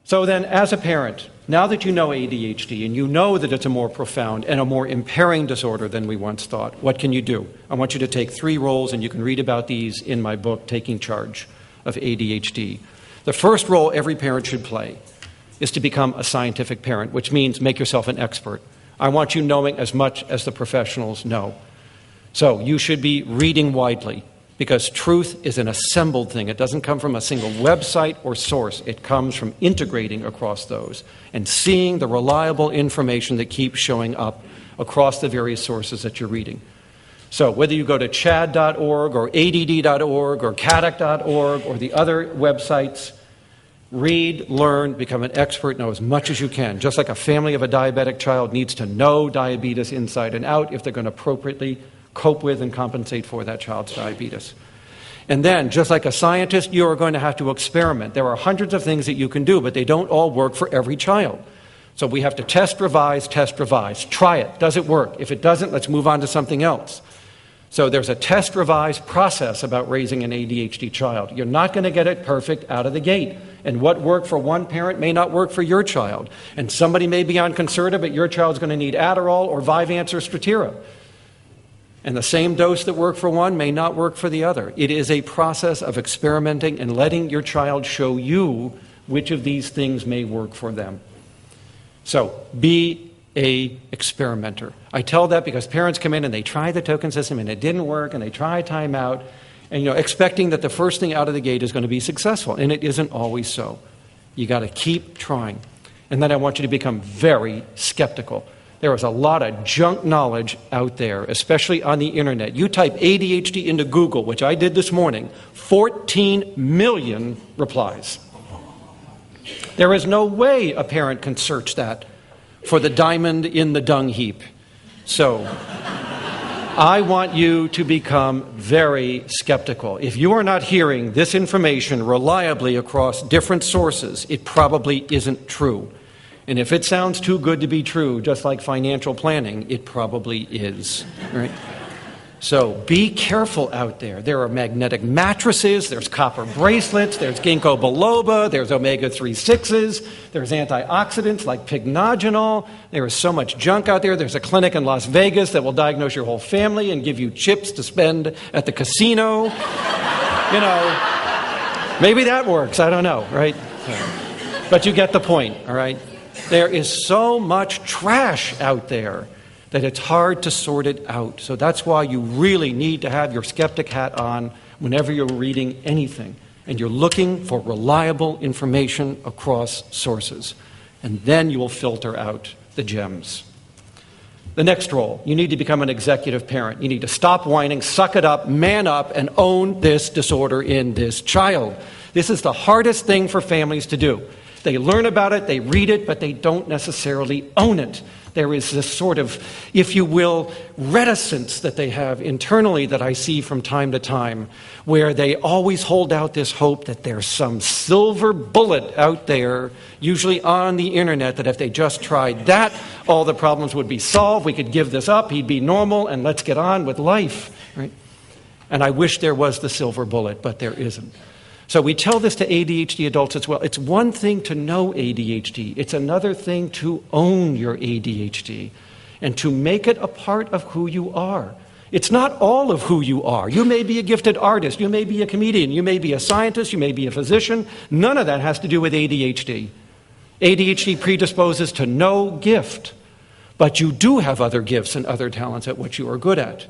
So then, as a parent, now that you know ADHD and you know that it's a more profound and a more impairing disorder than we once thought, what can you do? I want you to take 3 roles, and you can read about these in my book, Taking Charge of ADHD. The first role every parent should play is to become a scientific parent, which means make yourself an expert. I want you knowing as much as the professionals know. So you should be reading widely, because truth is an assembled thing. It doesn't come from a single website or source. It comes from integrating across those and seeing the reliable information that keeps showing up across the various sources that you're reading. So whether you go to CHAD.org or ADD.org or CADDAC.org or the other websites, read, learn, become an expert, know as much as you can. Just like a family of a diabetic child needs to know diabetes inside and out if they're going to appropriately cope with and compensate for that child's diabetes. And then, just like a scientist, you are going to have to experiment. There are hundreds of things that you can do, but they don't all work for every child. So we have to test, revise, try it. Does it work? If it doesn't, let's move on to something else. So there's a test, revise process about raising an ADHD child. You're not going to get it perfect out of the gate. And what worked for one parent may not work for your child. And somebody may be on Concerta, but your child's going to need Adderall or Vyvanse or Strattera. And the same dose that worked for one may not work for the other. It is a process of experimenting and letting your child show you which of these things may work for them. So be a experimenter. I tell that because parents come in and they try the token system and it didn't work, and they try timeout, and expecting that the first thing out of the gate is going to be successful, and it isn't always so. You got to keep trying. And then I want you to become very skeptical. There is a lot of junk knowledge out there, especially on the internet. You type ADHD into Google, which I did this morning, 14 million replies. There is no way a parent can search that for the diamond in the dung heap. So I want you to become very skeptical. If you are not hearing this information reliably across different sources, it probably isn't true. And if it sounds too good to be true, just like financial planning, it probably is, right? So be careful out there. There are magnetic mattresses, there's copper bracelets, there's ginkgo biloba, there's omega-3/6s, there's antioxidants like pycnogenol. There is so much junk out there. There's a clinic in Las Vegas that will diagnose your whole family and give you chips to spend at the casino. Maybe that works. I don't know, right? But you get the point, all right? There is so much trash out there that it's hard to sort it out. So that's why you really need to have your skeptic hat on whenever you're reading anything. And you're looking for reliable information across sources. And then you will filter out the gems. The next role, you need to become an executive parent. You need to stop whining, suck it up, man up, and own this disorder in this child. This is the hardest thing for families to do. They learn about it, they read it, but they don't necessarily own it. There is this sort of, if you will, reticence that they have internally that I see from time to time, where they always hold out this hope that there's some silver bullet out there, usually on the internet, that if they just tried that, all the problems would be solved, we could give this up, he'd be normal, and let's get on with life. Right? And I wish there was the silver bullet, but there isn't. So we tell this to ADHD adults as well. It's one thing to know ADHD. It's another thing to own your ADHD and to make it a part of who you are. It's not all of who you are. You may be a gifted artist. You may be a comedian. You may be a scientist. You may be a physician. None of that has to do with ADHD. ADHD predisposes to no gift. But you do have other gifts and other talents at what you are good at.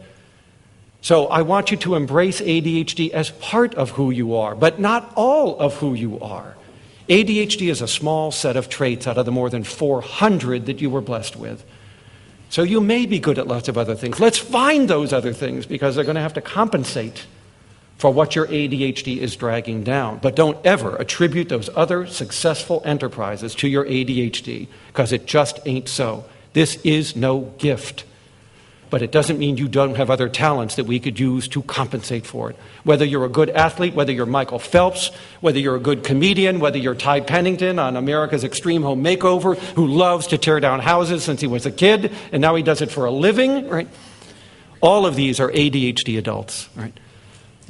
So I want you to embrace ADHD as part of who you are, but not all of who you are. ADHD is a small set of traits out of the more than 400 that you were blessed with. So you may be good at lots of other things. Let's find those other things, because they're going to have to compensate for what your ADHD is dragging down. But don't ever attribute those other successful enterprises to your ADHD, because it just ain't so. This is no gift. But it doesn't mean you don't have other talents that we could use to compensate for it. Whether you're a good athlete, whether you're Michael Phelps, whether you're a good comedian, whether you're Ty Pennington on America's Extreme Home Makeover, who loves to tear down houses since he was a kid, and now he does it for a living, right? All of these are ADHD adults, right?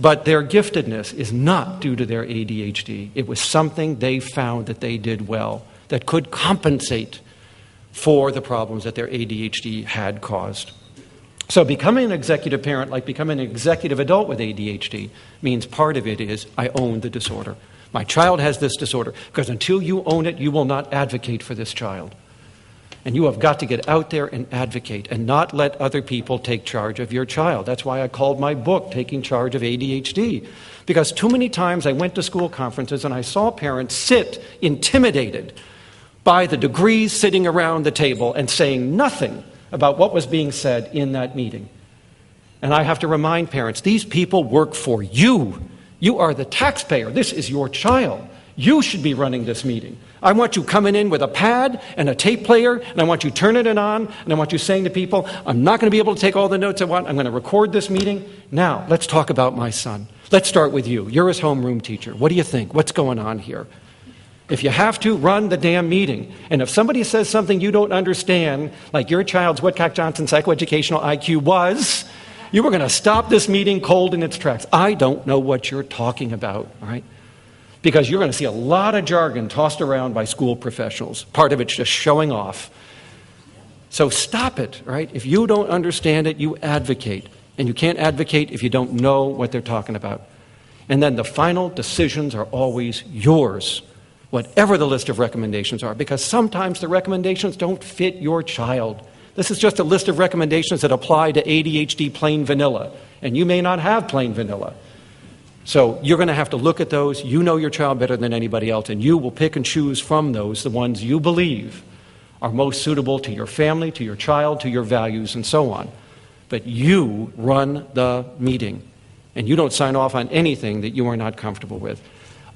But their giftedness is not due to their ADHD. It was something they found that they did well that could compensate for the problems that their ADHD had caused. So becoming an executive parent, like becoming an executive adult with ADHD, means part of it is I own the disorder. My child has this disorder, because until you own it, you will not advocate for this child. And you have got to get out there and advocate and not let other people take charge of your child. That's why I called my book, Taking Charge of ADHD. Because too many times I went to school conferences and I saw parents sit intimidated by the degrees sitting around the table and saying nothing about what was being said in that meeting. And I have to remind parents, these people work for you. You are the taxpayer. This is your child. You should be running this meeting. I want you coming in with a pad and a tape player, and I want you turning it on, and I want you saying to people, I'm not going to be able to take all the notes I want. I'm going to record this meeting. Now, let's talk about my son. Let's start with you. You're his homeroom teacher. What do you think? What's going on here? If you have to, run the damn meeting. And if somebody says something you don't understand, like your child's Woodcock Johnson psychoeducational IQ was, you were going to stop this meeting cold in its tracks. I don't know what you're talking about, all right? Because you're going to see a lot of jargon tossed around by school professionals. Part of it's just showing off. So stop it, right? If you don't understand it, you advocate. And you can't advocate if you don't know what they're talking about. And then the final decisions are always yours, whatever the list of recommendations are, because sometimes the recommendations don't fit your child. This is just a list of recommendations that apply to ADHD plain vanilla, and you may not have plain vanilla. So you're going to have to look at those. You know your child better than anybody else, and you will pick and choose from those the ones you believe are most suitable to your family, to your child, to your values, and so on. But you run the meeting, and you don't sign off on anything that you are not comfortable with.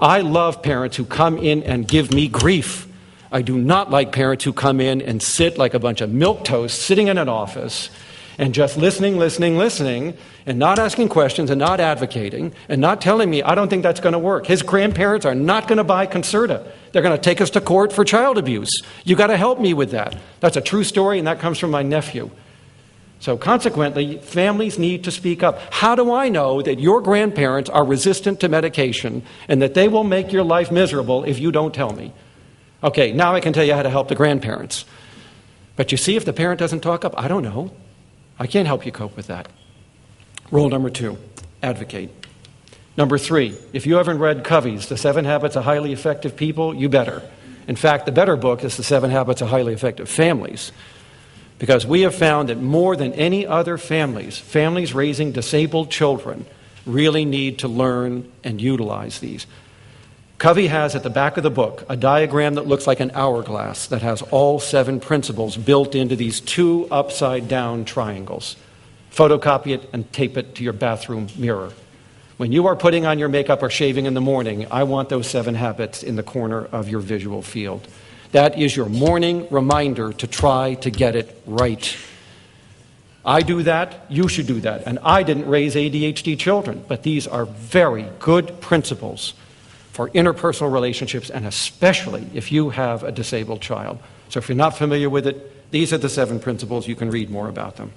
I love parents who come in and give me grief. I do not like parents who come in and sit like a bunch of milquetoast sitting in an office and just listening, and not asking questions and not advocating and not telling me, I don't think that's going to work. His grandparents are not going to buy Concerta. They're going to take us to court for child abuse. You got to help me with that. That's a true story, and that comes from my nephew. So consequently, families need to speak up. How do I know that your grandparents are resistant to medication and that they will make your life miserable if you don't tell me? Okay, now I can tell you how to help the grandparents. But you see, if the parent doesn't talk up, I don't know. I can't help you cope with that. Rule number 2, advocate. Number 3, if you haven't read Covey's The 7 Habits of Highly Effective People, you better. In fact, the better book is The 7 Habits of Highly Effective Families. Because we have found that more than any other families raising disabled children really need to learn and utilize these. Covey has at the back of the book a diagram that looks like an hourglass that has all 7 principles built into these 2 upside-down triangles. Photocopy it and tape it to your bathroom mirror. When you are putting on your makeup or shaving in the morning, I want those 7 habits in the corner of your visual field. That is your morning reminder to try to get it right. I do that, you should do that. And I didn't raise ADHD children, but these are very good principles for interpersonal relationships, and especially if you have a disabled child. So if you're not familiar with it, these are the 7 principles. You can read more about them.